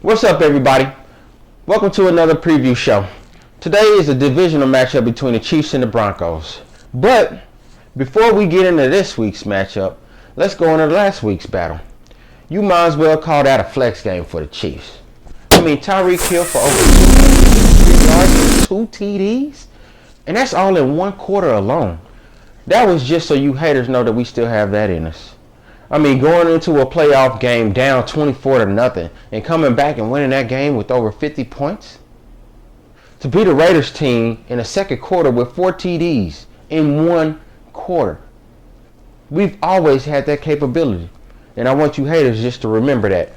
What's up, everybody? Welcome to another preview show. Today is a divisional matchup between the Chiefs and the Broncos. But before we get into this week's matchup, let's go into last week's battle. You might as well call that a flex game for the Chiefs. I mean, Tyreek Hill for over 200 yards and 2 TDs, and that's all in one quarter alone. That was just so you haters know that we still have that in us. I mean, going into a playoff game down 24-0 and coming back and winning that game with over 50 points. To beat a Raiders team in the second quarter with 4 TDs in one quarter. We've always had that capability. And I want you haters just to remember that.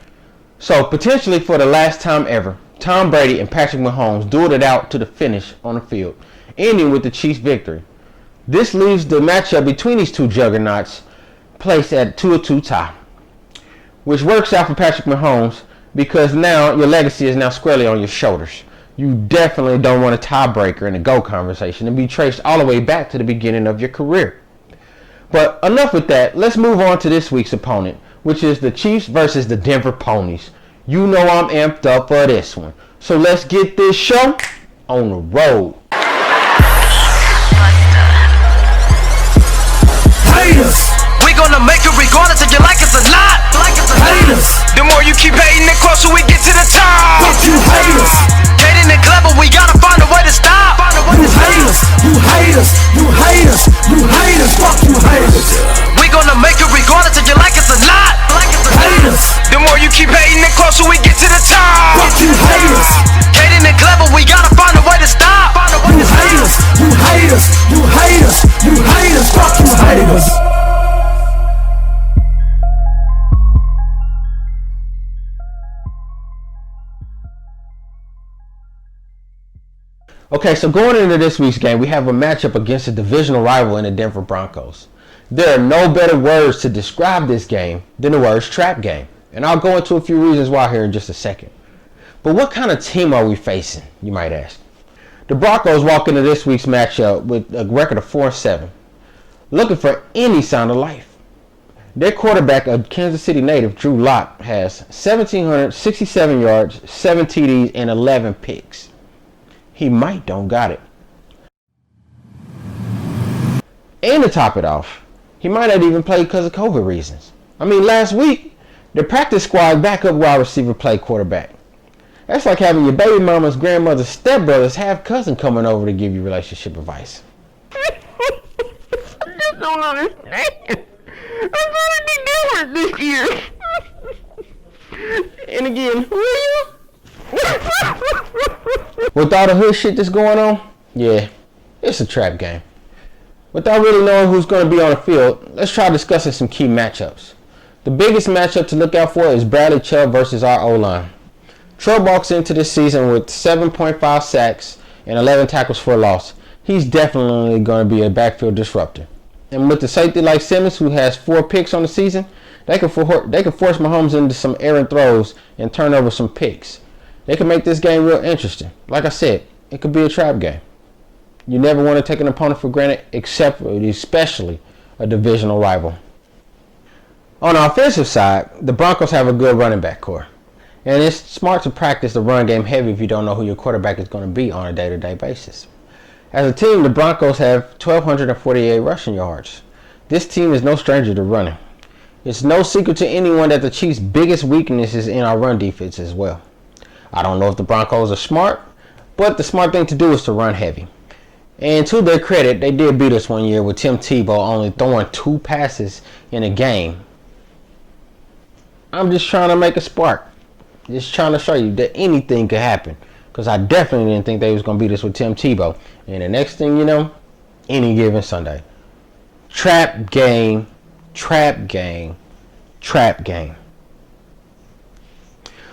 So, potentially for the last time ever, Tom Brady and Patrick Mahomes dueled it out to the finish on the field, ending with the Chiefs' victory. This leaves the matchup between these two juggernauts placed at 2-2 tie, which works out for Patrick Mahomes because now your legacy is now squarely on your shoulders. You definitely don't want a tiebreaker in the GOAT conversation and be traced all the way back to the beginning of your career. But enough with that. Let's move on to this week's opponent, which is the Chiefs versus the Denver Ponies. You know I'm amped up for this one. So let's get this show on the road. Haters, we gonna make it regardless if you like us or not. Haters, the more you keep hating, the closer we get to the top. Fuck you haters, hating and clever, we gotta find a way to stop. You haters, you haters, you haters, you haters, fuck you haters. We gonna make it regardless if you like us or not. Haters, the more you keep hating, the closer we get to the top. Fuck you haters, hating and clever, we gotta find a way to stop. You haters, you haters, you haters, you haters, fuck you haters. Okay, so going into this week's game, we have a matchup against a divisional rival in the Denver Broncos. There are no better words to describe this game than the words trap game. And I'll go into a few reasons why here in just a second. But what kind of team are we facing, you might ask? The Broncos walk into this week's matchup with a record of 4-7, looking for any sign of life. Their quarterback, a Kansas City native, Drew Lock, has 1,767 yards, 7 TDs, and 11 picks. He might don't got it. And to top it off, he might not even play because of COVID reasons. I mean, last week, the practice squad backup wide receiver played quarterback. That's like having your baby mama's grandmother's stepbrother's half cousin coming over to give you relationship advice. I just don't understand. I'm gonna be different this year. And again, who are you? With all the hood shit that's going on, yeah, it's a trap game. Without really knowing who's going to be on the field, let's try discussing some key matchups. The biggest matchup to look out for is Bradley Chubb versus our O-line. Chubb walks into this season with 7.5 sacks and 11 tackles for a loss. He's definitely going to be a backfield disruptor. And with the safety like Simmons, who has 4 picks on the season, they can force Mahomes into some errant throws and turn over some picks. They can make this game real interesting. Like I said, it could be a trap game. You never want to take an opponent for granted, especially a divisional rival. On the offensive side, the Broncos have a good running back core. And it's smart to practice the run game heavy if you don't know who your quarterback is going to be on a day-to-day basis. As a team, the Broncos have 1,248 rushing yards. This team is no stranger to running. It's no secret to anyone that the Chiefs' biggest weakness is in our run defense as well. I don't know if the Broncos are smart, but the smart thing to do is to run heavy. And to their credit, they did beat us one year with Tim Tebow only throwing 2 passes in a game. I'm just trying to make a spark. Just trying to show you that anything could happen. Because I definitely didn't think they was going to beat us with Tim Tebow. And the next thing you know, any given Sunday. Trap game, trap game, trap game.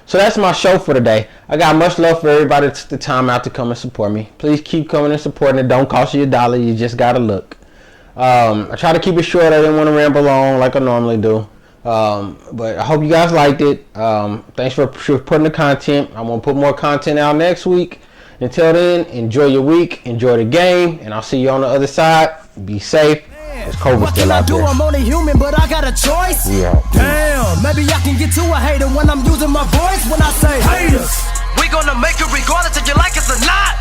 So that's my show for today. I got much love for everybody that took the time out to come and support me. Please keep coming and supporting it. Don't cost you $1. You just got to look. I try to keep it short. I didn't want to ramble on like I normally do. But I hope you guys liked it. Thanks for putting the content. I'm going to put more content out next week. Until then, enjoy your week. Enjoy the game. And I'll see you on the other side. Be safe. It's COVID still out there. I'm only human, but I got a choice. Yeah. Damn, maybe I can get to a hater when I'm using my voice. When I say, hey. gonna make it regardless if you like us or not.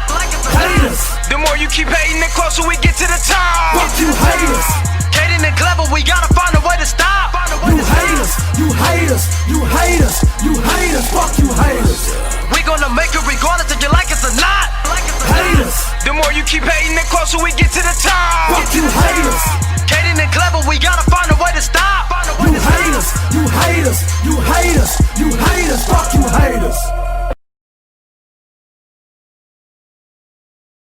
Haters. The more you keep hating, the closer we get to the top. Fuck you haters. Hating and clever, we gotta find a way to stop. You haters, you haters, you haters, you haters, fuck you haters. We gonna make it regardless if you like us or not. Haters. The more you keep hating, the closer we get to the top. Fuck you haters. Hating and clever, we gotta find a way to stop.